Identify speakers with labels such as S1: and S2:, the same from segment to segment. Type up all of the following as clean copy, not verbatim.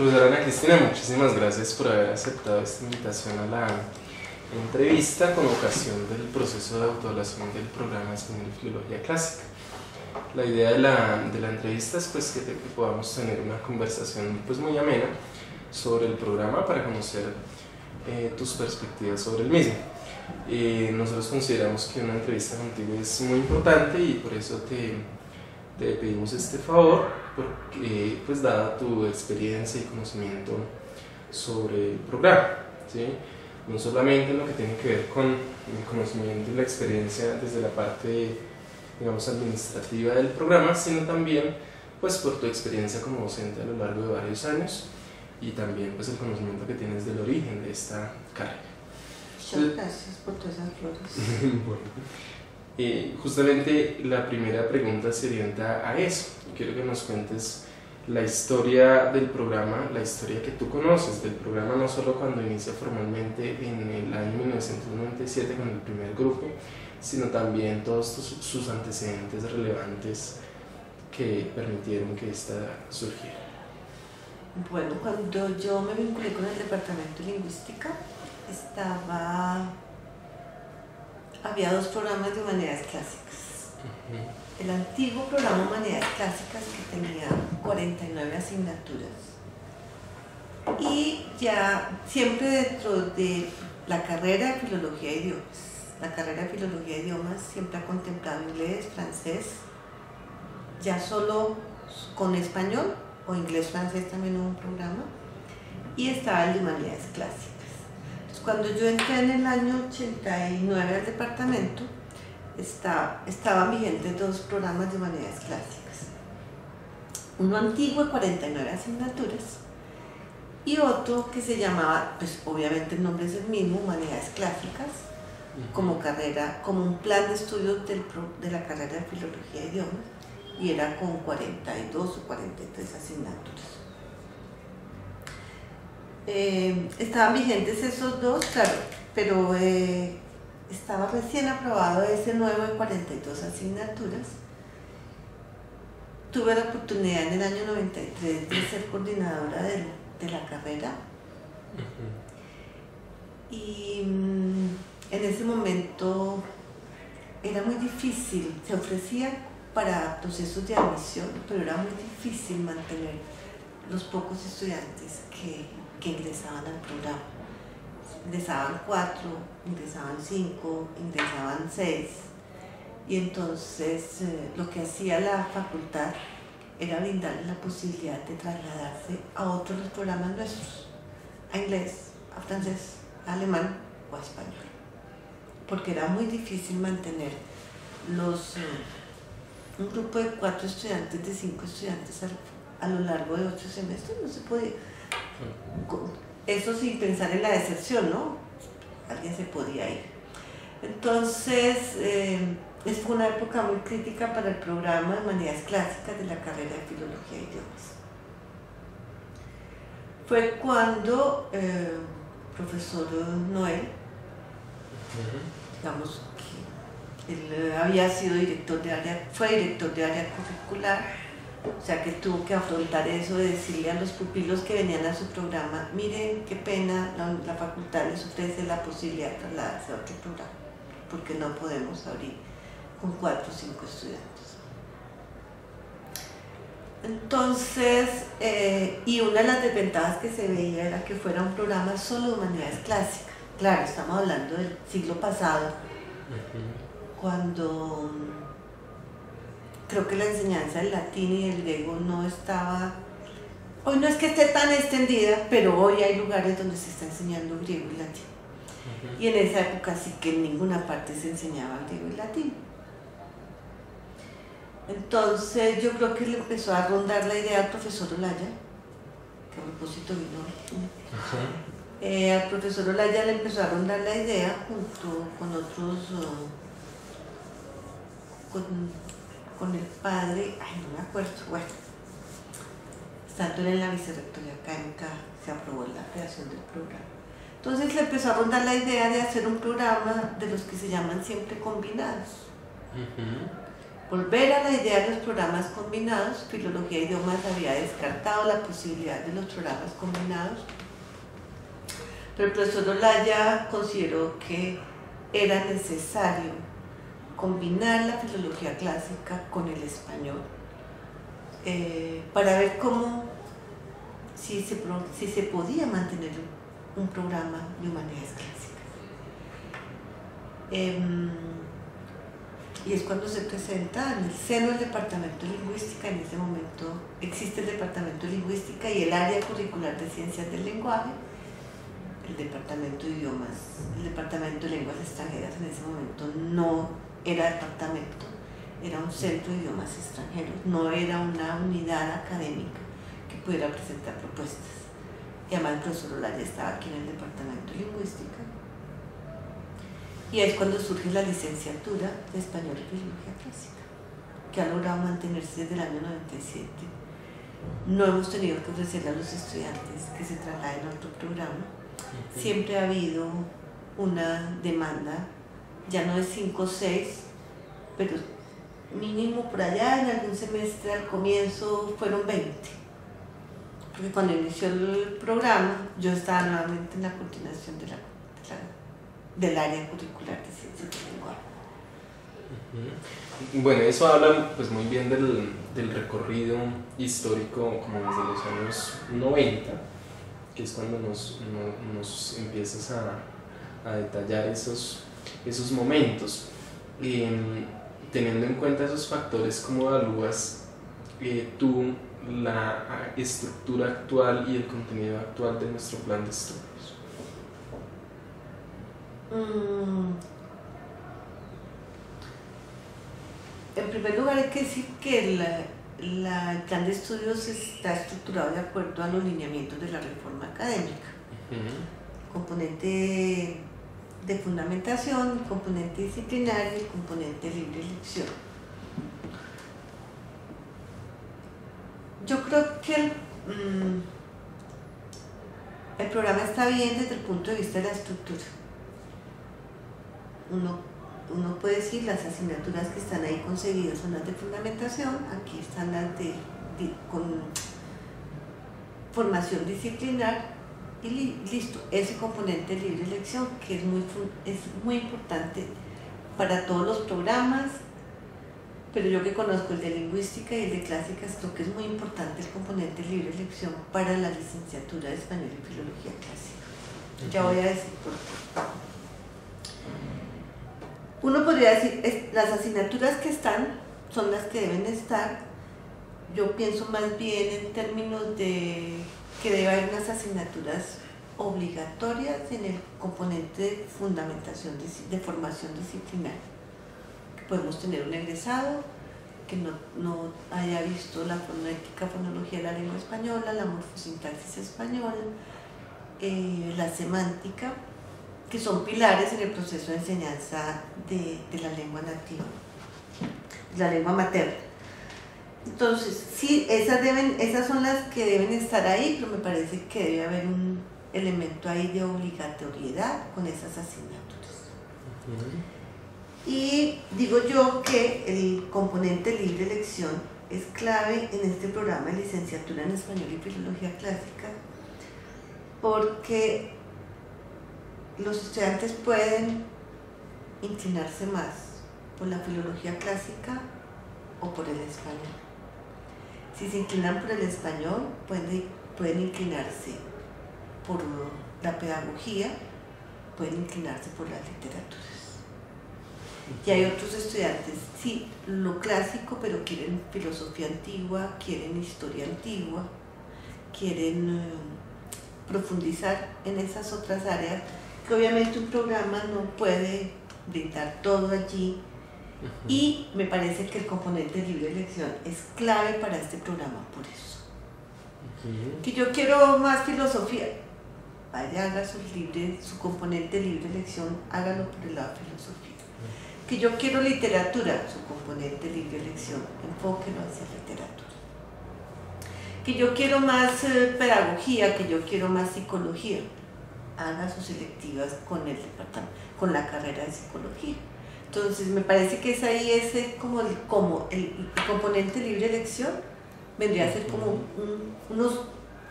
S1: Profesora Ana Cristina, muchísimas gracias por haber aceptado esta invitación a la entrevista con ocasión del proceso de autoevaluación del programa de Español y Filología Clásica. La idea de la entrevista es pues, que podamos tener una conversación pues, muy amena sobre el programa para conocer tus perspectivas sobre el mismo. Nosotros consideramos que una entrevista contigo es muy importante y por eso te pedimos este favor, porque pues dada tu experiencia y conocimiento sobre el programa, ¿sí? No solamente en lo que tiene que ver con el conocimiento y la experiencia desde la parte, digamos, administrativa del programa, sino también pues por tu experiencia como docente a lo largo de varios años y también pues el conocimiento que tienes del origen de esta carrera.
S2: Muchas gracias por todas esas flores.
S1: Bueno, justamente la primera pregunta se orienta a eso. Quiero que nos cuentes la historia del programa, la historia que tú conoces del programa, no solo cuando inicia formalmente en el año 1997 con el primer grupo, sino también todos sus antecedentes relevantes que permitieron que ésta surgiera.
S2: Bueno, cuando yo me vinculé con el departamento de lingüística, había dos programas de humanidades clásicas. El antiguo programa Humanidades Clásicas, que tenía 49 asignaturas, y ya siempre dentro de la carrera de Filología de Idiomas. La carrera de Filología de Idiomas siempre ha contemplado inglés, francés, ya solo con español, o inglés-francés también hubo un programa, y estaba el de Humanidades Clásicas. Entonces, cuando yo entré en el año 89 al departamento, estaban vigentes dos programas de Humanidades Clásicas. Uno antiguo de 49 asignaturas y otro que se llamaba, pues obviamente el nombre es el mismo, Humanidades Clásicas, como carrera, como un plan de estudios de la carrera de Filología de Idiomas, y era con 42 o 43 asignaturas. Estaban vigentes esos dos, claro, pero estaba recién aprobado ese nuevo de 42 asignaturas. Tuve la oportunidad en el año 93 de ser coordinadora de la carrera. Y en ese momento era muy difícil, se ofrecía para procesos de admisión, pero era muy difícil mantener los pocos estudiantes que ingresaban al programa. Ingresaban 4, ingresaban 5, ingresaban 6, y entonces lo que hacía la facultad era brindarles la posibilidad de trasladarse a otros los programas nuestros, a inglés, a francés, a alemán o a español, porque era muy difícil mantener un grupo de 4 estudiantes, de 5 estudiantes a lo largo de 8 semestres. No se podía. Eso sin pensar en la deserción, ¿no? Alguien se podía ir. Entonces, fue una época muy crítica para el programa de Humanidades Clásicas de la carrera de Filología de Idiomas. Fue cuando el profesor Noel, digamos que él había sido fue director de área curricular, o sea que tuvo que afrontar eso de decirle a los pupilos que venían a su programa: miren, qué pena, la facultad les ofrece la posibilidad de trasladarse a otro programa, porque no podemos abrir con 4 o 5 estudiantes. Entonces, y una de las desventajas que se veía era que fuera un programa solo de humanidades clásicas. Claro, estamos hablando del siglo pasado, cuando creo que la enseñanza del latín y del griego no estaba, hoy no es que esté tan extendida, pero hoy hay lugares donde se está enseñando griego y latín. Y en esa época sí que en ninguna parte se enseñaba griego y latín. Entonces yo creo que le empezó a rondar la idea al profesor Olaya, que a propósito vino. Al profesor Olaya le empezó a rondar la idea junto con otros, con el padre, no me acuerdo, bueno, estando en la vicerrectoría académica se aprobó la creación del programa. Entonces le empezó a rondar la idea de hacer un programa de los que se llaman siempre combinados. volver a la idea de los programas combinados. Filología e idiomas había descartado la posibilidad de los programas combinados, pero el profesor Olaya consideró que era necesario combinar la filología clásica con el español para ver si se podía mantener un programa de humanidades clásicas. Y es cuando se presenta en el seno del departamento de lingüística. En ese momento existe el departamento de lingüística y el área curricular de ciencias del lenguaje, el departamento de idiomas, el departamento de lenguas extranjeras. En ese momento no era departamento, era un centro de idiomas extranjeros, no era una unidad académica que pudiera presentar propuestas. Y además el profesor Olaya estaba aquí en el departamento de lingüística. Y es cuando surge la licenciatura de Español y Filología Clásica, que ha logrado mantenerse desde el año 97. No hemos tenido que ofrecerle a los estudiantes que se trasladen a otro programa. Siempre ha habido una demanda, ya no es 5 o 6, pero mínimo por allá en algún semestre al comienzo fueron 20. Porque cuando inició el programa yo estaba nuevamente en la coordinación del área curricular de ciencias del lenguaje.
S1: Bueno, eso habla pues muy bien del recorrido histórico como desde los años 90, que es cuando nos empiezas a detallar esos momentos. Teniendo en cuenta esos factores, ¿cómo evalúas tú la estructura actual y el contenido actual de nuestro plan de estudios?
S2: En primer lugar hay que decir que el plan de estudios está estructurado de acuerdo a los lineamientos de la reforma académica. Componente de fundamentación, el componente disciplinario y el componente de libre elección. Yo creo que el programa está bien desde el punto de vista de la estructura. Uno puede decir las asignaturas que están ahí concebidas son las de fundamentación, aquí están las con formación disciplinar y listo. Ese componente de libre elección que es muy importante para todos los programas, pero yo que conozco el de lingüística y el de clásicas, creo que es muy importante el componente de libre elección para la licenciatura de español y filología clásica. Ya voy a decir por qué. Uno podría decir, las asignaturas que están son las que deben estar. Yo pienso más bien en términos de que debe haber unas asignaturas obligatorias en el componente de fundamentación, de formación disciplinar. Que podemos tener un egresado que no haya visto la fonética, fonología de la lengua española, la morfosintaxis española, la semántica, que son pilares en el proceso de enseñanza de la lengua nativa, la lengua materna. Entonces, sí, esas son las que deben estar ahí, pero me parece que debe haber un elemento ahí de obligatoriedad con esas asignaturas. Y digo yo que el componente libre elección es clave en este programa de licenciatura en español y filología clásica, porque los estudiantes pueden inclinarse más por la filología clásica o por el español. Si se inclinan por el español, pueden inclinarse por la pedagogía, pueden inclinarse por las literaturas. Y hay otros estudiantes, sí, lo clásico, pero quieren filosofía antigua, quieren historia antigua, quieren profundizar en esas otras áreas que obviamente un programa no puede brindar todo allí. Y me parece que el componente de libre elección es clave para este programa por eso. Que yo quiero más filosofía, vaya, haga su componente de libre elección, hágalo por el lado de filosofía. Que yo quiero literatura, su componente de libre elección, enfóquelo hacia literatura. Que yo quiero más pedagogía, que yo quiero más psicología, haga sus selectivas con el departamento, con la carrera de psicología. Entonces me parece que es ahí ese como el componente libre elección vendría a ser como unos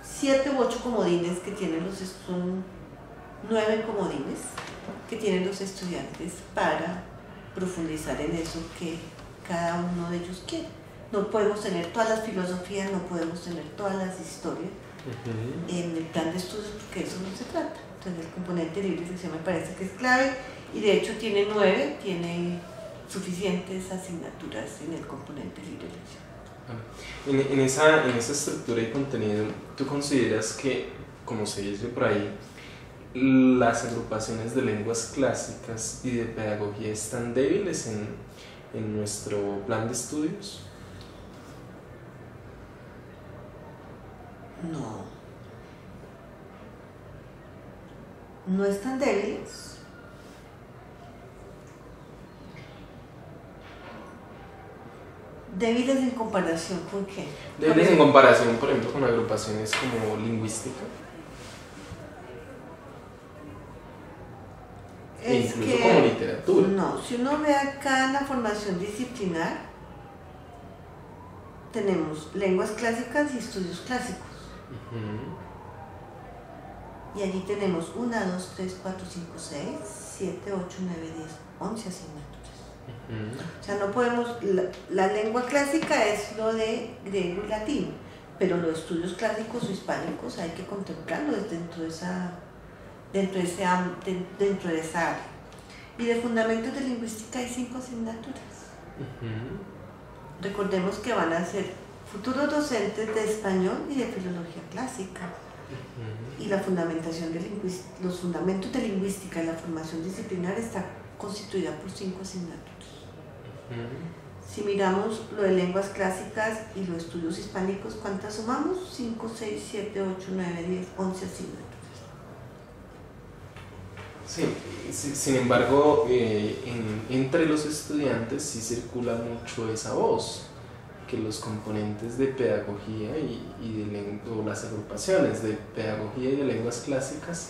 S2: 7 u 8 comodines que tienen son 9 comodines que tienen los estudiantes para profundizar en eso que cada uno de ellos quiere. No podemos tener todas las filosofías, no podemos tener todas las historias en el plan de estudios porque eso no se trata. Entonces el componente libre elección me parece que es clave y de hecho tiene 9, tiene suficientes asignaturas en el componente libre elección.
S1: En esa estructura y contenido, ¿tú consideras que, como se dice por ahí, las agrupaciones de lenguas clásicas y de pedagogía están débiles en nuestro plan de estudios?
S2: No están débiles. ¿Débiles en comparación con qué?
S1: Débiles en comparación, por ejemplo, con agrupaciones como lingüística. E incluso como literatura.
S2: No, si uno ve acá en la formación disciplinar, tenemos lenguas clásicas y estudios clásicos. Y allí tenemos 1, 2, 3, 4, 5, 6, 7, 8, 9, 10, 11 asignaturas. O sea, no podemos, la lengua clásica es lo de griego y latín, pero los estudios clásicos o hispánicos hay que contemplarlos dentro de esa área. Y de fundamentos de lingüística hay 5 asignaturas. Recordemos que van a ser futuros docentes de español y de filología clásica. Y la fundamentación de los fundamentos de lingüística y la formación disciplinar está constituida por 5 asignaturas. Si miramos lo de lenguas clásicas y los estudios hispánicos, ¿cuántas sumamos? 5, 6, 7, 8, 9, 10, 11 asignaturas.
S1: Sí, sin embargo, entre los estudiantes sí circula mucho esa voz, que los componentes de pedagogía o las agrupaciones de pedagogía y de lenguas clásicas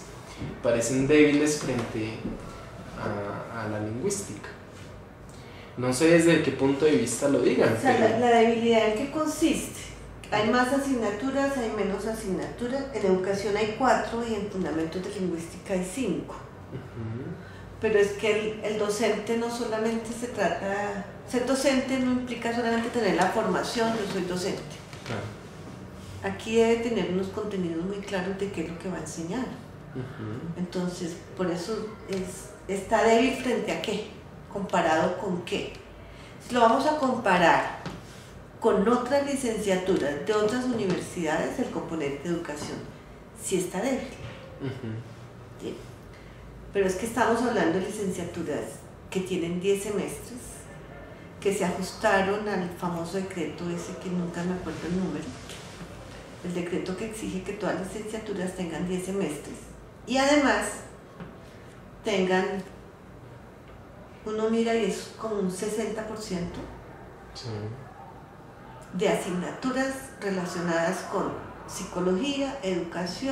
S1: parecen débiles frente a la lingüística. No sé desde qué punto de vista lo digan.
S2: O sea, pero la debilidad en qué consiste. Hay más asignaturas, hay menos asignaturas. En educación hay 4 y en fundamentos de lingüística hay 5. Pero es que el docente no solamente se trata, ser docente no implica solamente tener la formación, yo soy docente. Aquí debe tener unos contenidos muy claros de qué es lo que va a enseñar. Entonces, por eso está débil frente a qué, comparado con qué. Si lo vamos a comparar con otras licenciaturas de otras universidades, el componente de educación sí está débil. ¿Sí? Pero es que estamos hablando de licenciaturas que tienen 10 semestres, que se ajustaron al famoso decreto ese que nunca me acuerdo el número, el decreto que exige que todas las licenciaturas tengan 10 semestres y además tengan, uno mira y es como un 60% de asignaturas relacionadas con psicología, educación,